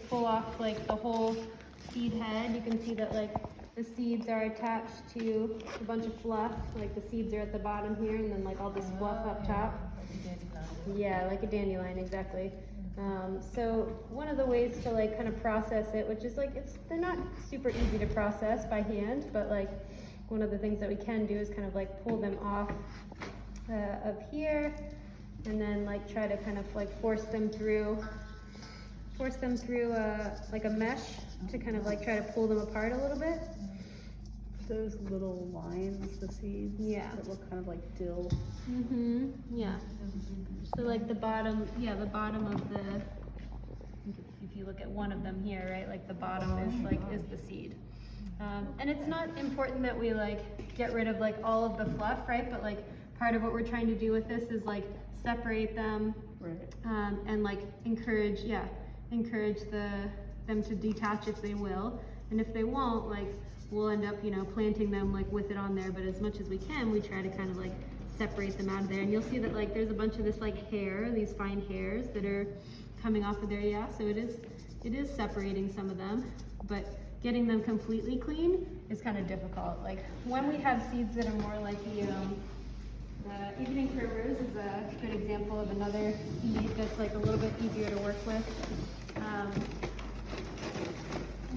pull off like the whole seed head, you can see that like the seeds are attached to a bunch of fluff. Like the seeds are at the bottom here, and then like all this fluff up top. Yeah, like a dandelion, exactly. So one of the ways to like kind of process it, which is like they're not super easy to process by hand, but like one of the things that we can do is kind of like pull them off of here, and then like try to kind of like force them through like a mesh to kind of like try to pull them apart a little bit. Those little lines, the seeds, yeah, that look kind of like dill. Yeah. So like the bottom of the, if you look at one of them here, right, like the bottom is the seed. And it's not important that we like get rid of like all of the fluff, right? But like part of what we're trying to do with this is like separate them, right. And like encourage them to detach if they will, and if they won't, like we'll end up, planting them like with it on there. But as much as we can, we try to kind of like separate them out of there. And you'll see that like there's a bunch of this like hair, these fine hairs that are coming off of there. Yeah, so it is separating some of them, but getting them completely clean is kind of difficult. Like when we have seeds that are more like the evening primrose is a good example of another seed that's like a little bit easier to work with.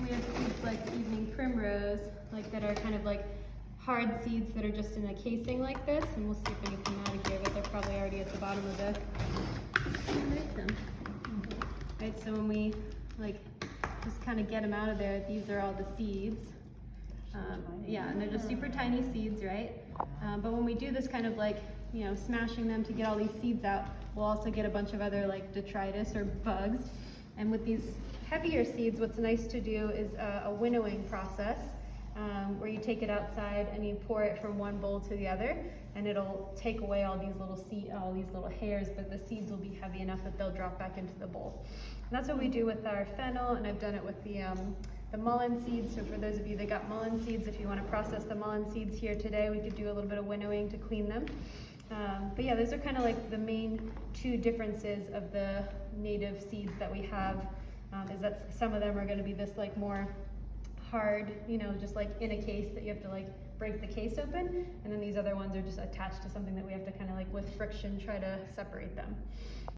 We have seeds like evening primrose, like that are kind of like hard seeds that are just in a casing like this, and we'll see if any come out of here, but they're probably already at the bottom of the right. So when we like just kind of get them out of there, these are all the seeds. Yeah, and they're just super tiny seeds, right? But when we do this kind of like, smashing them to get all these seeds out, we'll also get a bunch of other like detritus or bugs. And with these heavier seeds, what's nice to do is a winnowing process, where you take it outside and you pour it from one bowl to the other, and it'll take away all these little hairs, but the seeds will be heavy enough that they'll drop back into the bowl. And that's what we do with our fennel, and I've done it with the mullein seeds. So for those of you that got mullein seeds, if you want to process the mullein seeds here today, we could do a little bit of winnowing to clean them. But yeah, those are kind of like the main two differences of the native seeds that we have, is that some of them are going to be this like more hard, just like in a case that you have to like break the case open, and then these other ones are just attached to something that we have to kind of like with friction try to separate them.